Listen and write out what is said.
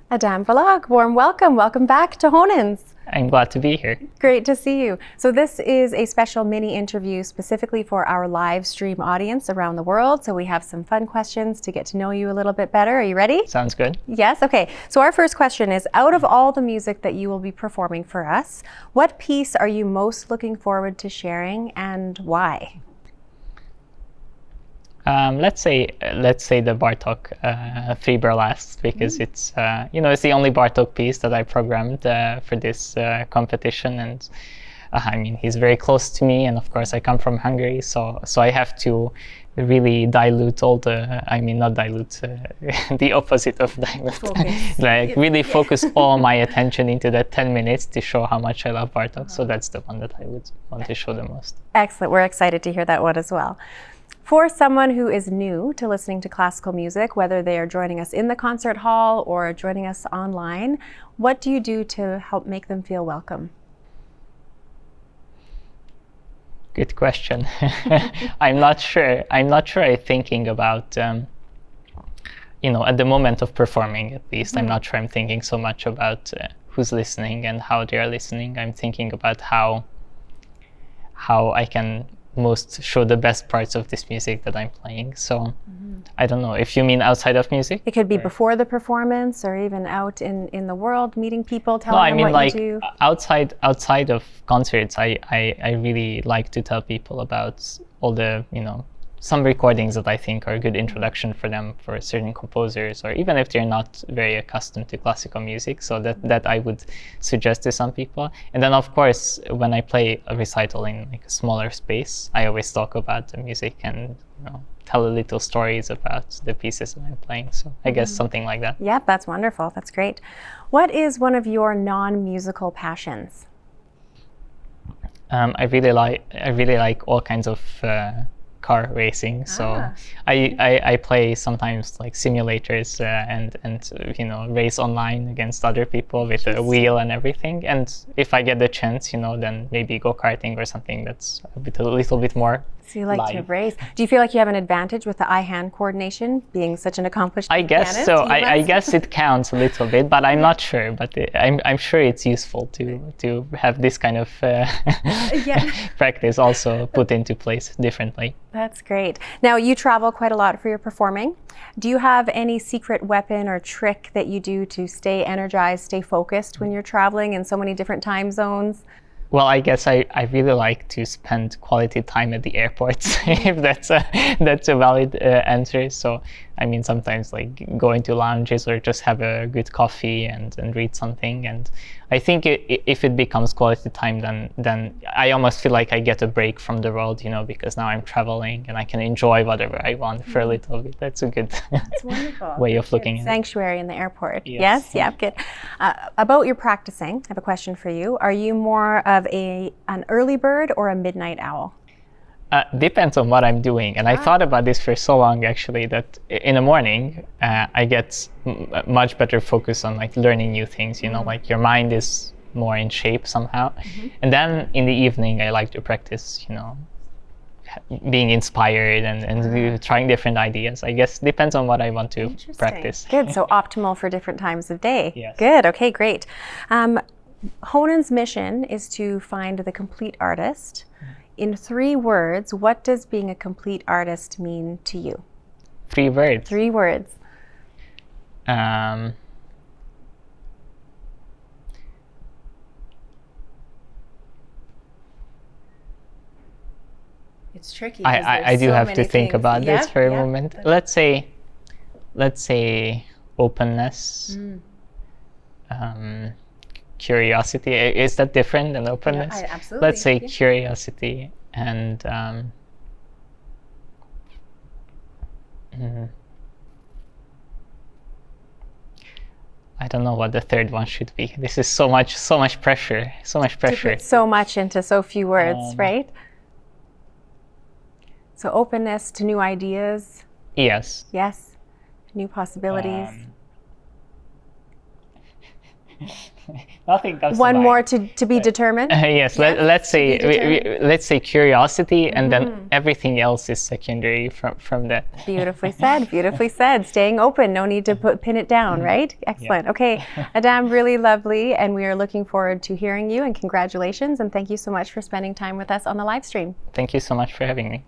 Adam Balogh, warm welcome. Welcome back to Honens. I'm glad to be here. Great to see you. So this is a special mini interview specifically for our live stream audience around the world. So we have some fun questions to get to know you a little bit better. Are you ready? Sounds good. Yes? Okay. So our first question is, out of all the music that you will be performing for us, what piece are you most looking forward to sharing and why? Let's say the Bartók 3 Burlesques, because it's it's the only Bartók piece that I programmed for this competition, and I mean, he's very close to me, and of course I come from Hungary, so I have to really dilute all the, I mean, not dilute, the opposite of dilute, like really focus all my attention into that 10 minutes to show how much I love Bartók. So that's the one that I would want to show the most. Excellent. We're excited to hear that one as well. For someone who is new to listening to classical music, whether they are joining us in the concert hall or joining us online, what do you do to help make them feel welcome? Good question. I'm not sure. I'm thinking about, at the moment of performing, at least, I'm not sure I'm thinking so much about who's listening and how they are listening. I'm thinking about how I can most show the best parts of this music that I'm playing. So I don't know if you mean outside of music. It could be before the performance or even out in the world, meeting people, telling them what you do. Outside of concerts, I really like to tell people about all the, some recordings that I think are a good introduction for them for certain composers, or even if they're not very accustomed to classical music, so that I would suggest to some people. And then of course, when I play a recital in like a smaller space, I always talk about the music and tell a little stories about the pieces that I'm playing. So I guess something like that. Yeah, that's wonderful. That's great. What is one of your non-musical passions? I really like all kinds of car racing, so I play sometimes like simulators and race online against other people with a wheel and everything. And if I get the chance, then maybe go-karting or something that's a little bit more. So you like to race. Do you feel like you have an advantage with the eye-hand coordination, being such an accomplished pianist? I guess so. I guess it counts a little bit, but I'm not sure. But I'm sure it's useful to have this kind of practice also put into place differently. That's great. Now, you travel quite a lot for your performing. Do you have any secret weapon or trick that you do to stay energized, stay focused when you're traveling in so many different time zones? Well, I guess I really like to spend quality time at the airports, if that's a valid answer. So, I mean, sometimes like go into lounges or just have a good coffee and read something. And I think if it becomes quality time, then I almost feel like I get a break from the world, because now I'm traveling and I can enjoy whatever I want for a little bit. That's a good way of looking at it. Sanctuary in the airport. Yes? Yeah, good. About your practicing, I have a question for you. Are you more of an early bird or a midnight owl? Depends on what I'm doing. And I thought about this for so long, actually, that in the morning, I get much better focus on like learning new things, like your mind is more in shape somehow. And then in the evening, I like to practice, being inspired and trying different ideas. I guess depends on what I want to practice. Good. So optimal for different times of day. Yes. Good. Okay, great. Honens' mission is to find the complete artist. In 3 words, what does being a complete artist mean to you? 3 words? 3 words. It's tricky. I do have to think about this for a moment. Let's say openness. Curiosity. Is that different than openness? Yeah, absolutely. Let's say curiosity and I don't know what the third one should be. This is so much pressure. So much pressure. To put so much into so few words, right? So openness to new ideas. Yes. Yes. New possibilities. Nothing comes One to more mind. to be determined? Yes, let's say let's say curiosity, and then everything else is secondary from that. Beautifully said, beautifully said. Staying open, no need to pin it down, right? Excellent. Yeah. Okay, Adam, really lovely, and we are looking forward to hearing you, and congratulations, and thank you so much for spending time with us on the live stream. Thank you so much for having me.